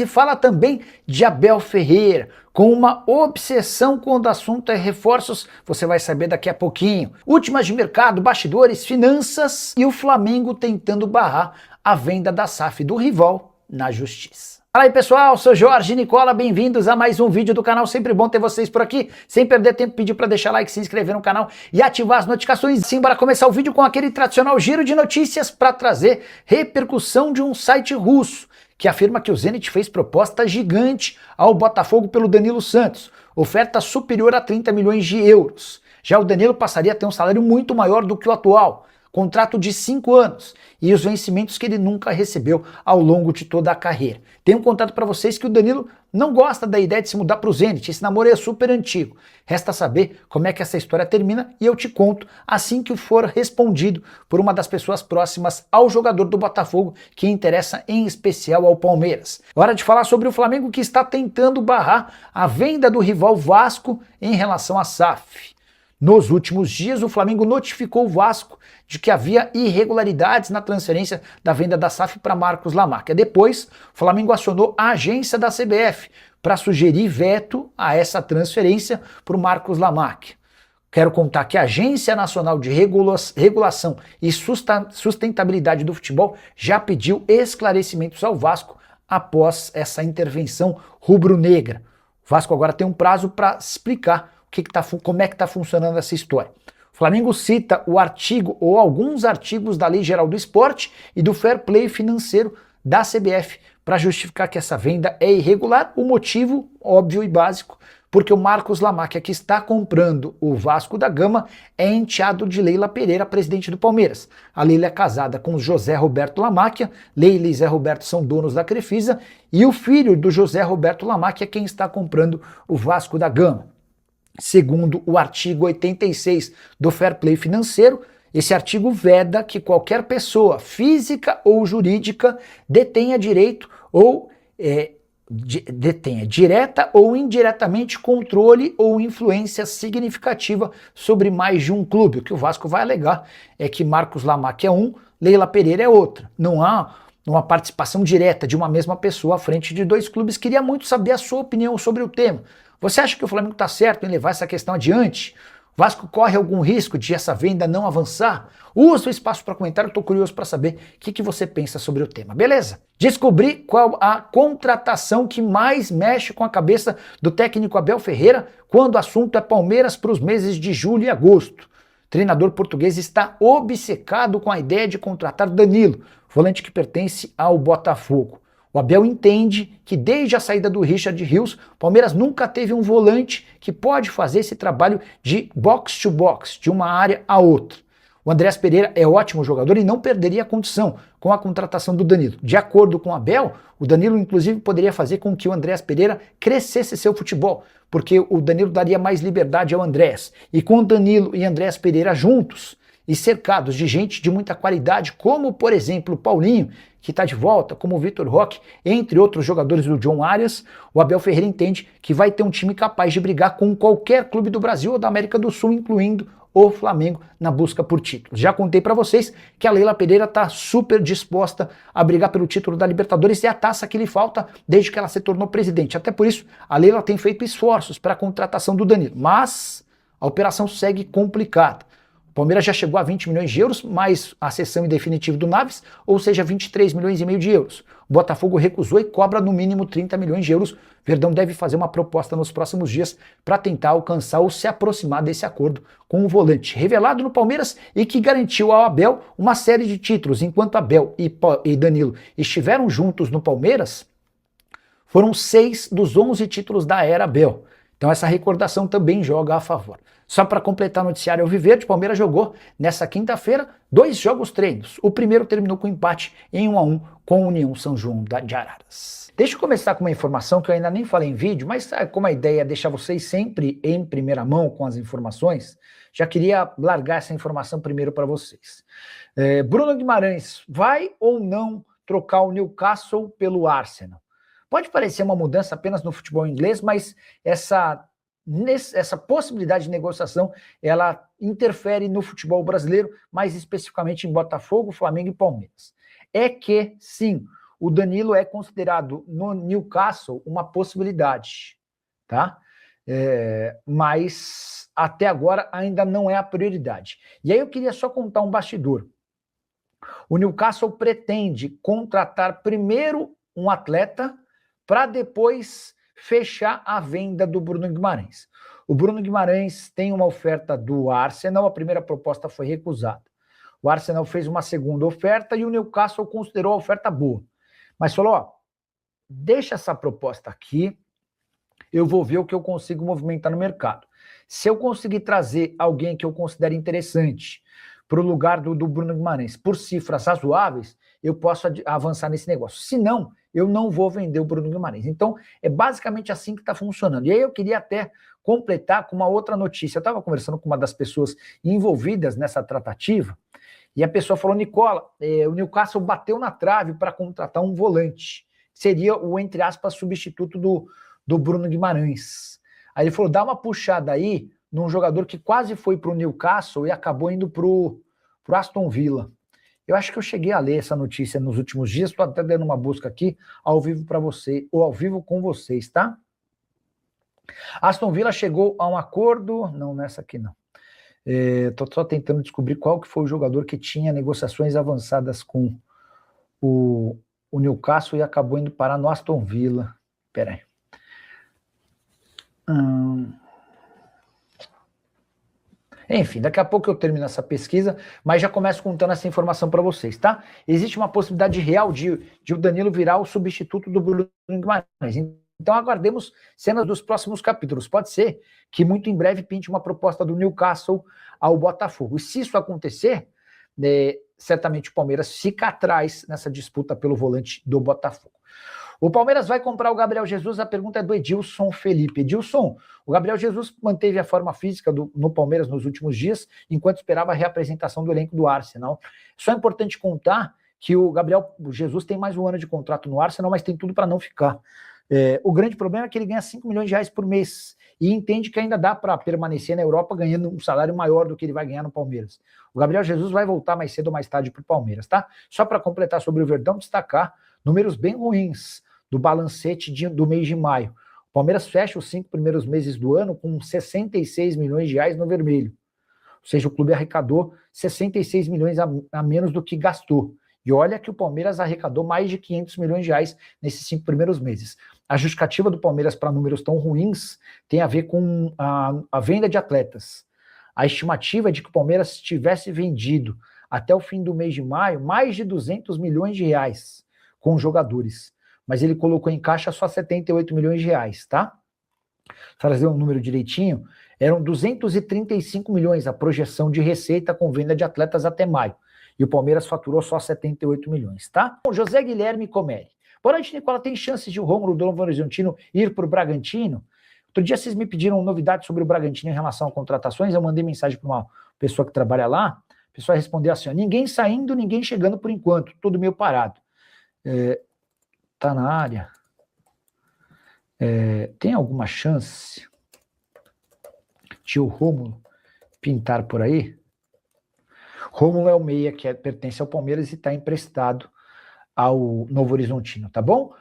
Se fala também de Abel Ferreira, com uma obsessão quando o assunto é reforços, você vai saber daqui a pouquinho. Últimas de mercado, bastidores, finanças e o Flamengo tentando barrar a venda da SAF do rival na justiça. Fala aí pessoal, sou Jorge Nicola, bem-vindos a mais um vídeo do canal, sempre bom ter vocês por aqui, sem perder tempo, pedir para deixar like, se inscrever no canal e ativar as notificações. Sim, bora começar o vídeo com aquele tradicional giro de notícias para trazer repercussão de um site russo, que afirma que o Zenit fez proposta gigante ao Botafogo pelo Danilo Santos, oferta superior a 30 milhões de euros. Já o Danilo passaria a ter um salário muito maior do que o atual, contrato de 5 anos e os vencimentos que ele nunca recebeu ao longo de toda a carreira. Tenho contado para vocês que o Danilo não gosta da ideia de se mudar para o Zenit, esse namoro é super antigo. Resta saber como é que essa história termina e eu te conto assim que for respondido por uma das pessoas próximas ao jogador do Botafogo que interessa em especial ao Palmeiras. Hora de falar sobre o Flamengo que está tentando barrar a venda do rival Vasco em relação à SAF. Nos últimos dias, o Flamengo notificou o Vasco de que havia irregularidades na transferência da venda da SAF para Marcos Lamáquia. Depois, o Flamengo acionou a agência da CBF para sugerir veto a essa transferência para o Marcos Lamáquia. Quero contar que a Agência Nacional de Regulação e Sustentabilidade do Futebol já pediu esclarecimentos ao Vasco após essa intervenção rubro-negra. O Vasco agora tem um prazo para explicar como é que está funcionando essa história. O Flamengo cita o artigo ou alguns artigos da Lei Geral do Esporte e do Fair Play financeiro da CBF para justificar que essa venda é irregular. O motivo, óbvio e básico, porque o Marcos Lamáquia, que está comprando o Vasco da Gama, é enteado de Leila Pereira, presidente do Palmeiras. A Leila é casada com José Roberto Lamáquia, Leila e Zé Roberto são donos da Crefisa, e o filho do José Roberto Lamáquia é quem está comprando o Vasco da Gama. Segundo o artigo 86 do Fair Play financeiro, esse artigo veda que qualquer pessoa física ou jurídica detenha direito ou detenha direta ou indiretamente controle ou influência significativa sobre mais de um clube. O que o Vasco vai alegar é que Marcos Lamáquia é um, Leila Pereira é outra. Não há uma participação direta de uma mesma pessoa à frente de dois clubes. Queria muito saber a sua opinião sobre o tema. Você acha que o Flamengo está certo em levar essa questão adiante? O Vasco corre algum risco de essa venda não avançar? Usa o espaço para comentário, estou curioso para saber o que você pensa sobre o tema, beleza? Descobri qual a contratação que mais mexe com a cabeça do técnico Abel Ferreira quando o assunto é Palmeiras para os meses de julho e agosto. O treinador português está obcecado com a ideia de contratar Danilo, volante que pertence ao Botafogo. O Abel entende que desde a saída do Richard Rios, o Palmeiras nunca teve um volante que pode fazer esse trabalho de box to box, de uma área a outra. O Andreas Pereira é ótimo jogador e não perderia a condição com a contratação do Danilo. De acordo com o Abel, o Danilo inclusive poderia fazer com que o Andreas Pereira crescesse seu futebol, porque o Danilo daria mais liberdade ao Andreas. E com o Danilo e Andreas Pereira juntos e cercados de gente de muita qualidade, como por exemplo o Paulinho, que está de volta, como o Vitor Roque, entre outros jogadores do John Arias, o Abel Ferreira entende que vai ter um time capaz de brigar com qualquer clube do Brasil ou da América do Sul, incluindo o Flamengo, na busca por títulos. Já contei para vocês que a Leila Pereira está super disposta a brigar pelo título da Libertadores e a taça que lhe falta desde que ela se tornou presidente. Até por isso, a Leila tem feito esforços para a contratação do Danilo, mas a operação segue complicada. O Palmeiras já chegou a 20 milhões de euros, mais a cessão em definitivo do Naves, ou seja, 23 milhões e meio de euros. O Botafogo recusou e cobra no mínimo 30 milhões de euros. Verdão deve fazer uma proposta nos próximos dias para tentar alcançar ou se aproximar desse acordo com o volante revelado no Palmeiras e que garantiu ao Abel uma série de títulos. Enquanto Abel e Danilo estiveram juntos no Palmeiras, foram 6 dos 11 títulos da era Abel. Então essa recordação também joga a favor. Só para completar o noticiário Alviverde, o Palmeiras jogou nessa quinta-feira 2 jogos treinos. O primeiro terminou com empate em 1-1 com a União São João de Araras. Deixa eu começar com uma informação que eu ainda nem falei em vídeo, mas como a ideia é deixar vocês sempre em primeira mão com as informações, já queria largar essa informação primeiro para vocês. Bruno Guimarães vai ou não trocar o Newcastle pelo Arsenal? Pode parecer uma mudança apenas no futebol inglês, mas essa possibilidade de negociação, ela interfere no futebol brasileiro, mais especificamente em Botafogo, Flamengo e Palmeiras. É que, sim, o Danilo é considerado no Newcastle uma possibilidade, tá? Mas até agora ainda não é a prioridade. E aí eu queria só contar um bastidor. O Newcastle pretende contratar primeiro um atleta para depois fechar a venda do Bruno Guimarães. O Bruno Guimarães tem uma oferta do Arsenal, a primeira proposta foi recusada. O Arsenal fez uma segunda oferta e o Newcastle considerou a oferta boa. Mas falou, ó, deixa essa proposta aqui, eu vou ver o que eu consigo movimentar no mercado. Se eu conseguir trazer alguém que eu considere interessante para o lugar do Bruno Guimarães por cifras razoáveis, eu posso avançar nesse negócio. Se não, eu não vou vender o Bruno Guimarães. Então, é basicamente assim que está funcionando. E aí eu queria até completar com uma outra notícia. Eu estava conversando com uma das pessoas envolvidas nessa tratativa, e a pessoa falou, Nicola, o Newcastle bateu na trave para contratar um volante. Seria o, entre aspas, substituto do Bruno Guimarães. Aí ele falou, dá uma puxada aí num jogador que quase foi para o Newcastle e acabou indo para o Aston Villa. Eu acho que eu cheguei a ler essa notícia nos últimos dias, estou até dando uma busca aqui ao vivo para você, ou ao vivo com vocês, tá? Aston Villa chegou a um acordo, não, nessa aqui não. Estou só tentando descobrir qual que foi o jogador que tinha negociações avançadas com o Newcastle e acabou indo parar no Aston Villa. Espera aí. Enfim, daqui a pouco eu termino essa pesquisa, mas já começo contando essa informação para vocês, tá? Existe uma possibilidade real de o Danilo virar o substituto do Bruno Guimarães. Então aguardemos cenas dos próximos capítulos. Pode ser que muito em breve pinte uma proposta do Newcastle ao Botafogo. E se isso acontecer, certamente o Palmeiras fica atrás nessa disputa pelo volante do Botafogo. O Palmeiras vai comprar o Gabriel Jesus? A pergunta é do Edilson Felipe. Edilson, o Gabriel Jesus manteve a forma física no Palmeiras nos últimos dias, enquanto esperava a reapresentação do elenco do Arsenal. Só é importante contar que o Gabriel Jesus tem mais um ano de contrato no Arsenal, mas tem tudo para não ficar. O grande problema é que ele ganha 5 milhões de reais por mês e entende que ainda dá para permanecer na Europa ganhando um salário maior do que ele vai ganhar no Palmeiras. O Gabriel Jesus vai voltar mais cedo ou mais tarde para o Palmeiras, tá? Só para completar sobre o Verdão, destacar números bem ruins do balancete do mês de maio. O Palmeiras fecha os 5 primeiros meses do ano com 66 milhões de reais no vermelho. Ou seja, o clube arrecadou 66 milhões a menos do que gastou. E olha que o Palmeiras arrecadou mais de 500 milhões de reais nesses 5 primeiros meses. A justificativa do Palmeiras para números tão ruins tem a ver com a venda de atletas. A estimativa é de que o Palmeiras tivesse vendido até o fim do mês de maio mais de 200 milhões de reais com jogadores. Mas ele colocou em caixa só 78 milhões de reais, tá? Para fazer um número direitinho, eram 235 milhões a projeção de receita com venda de atletas até maio. E o Palmeiras faturou só 78 milhões, tá? Bom, José Guilherme Comeri. Boa noite, Nicola. Tem chances de o Rômulo do Novo Horizontino ir para o Bragantino? Outro dia vocês me pediram novidades sobre o Bragantino em relação a contratações. Eu mandei mensagem para uma pessoa que trabalha lá. A pessoa respondeu assim, ó, ninguém saindo, ninguém chegando por enquanto. Tudo meio parado. Tá na área. Tem alguma chance de o Rômulo pintar por aí? Rômulo é o meia que pertence ao Palmeiras e está emprestado ao Novo Horizontino, tá bom?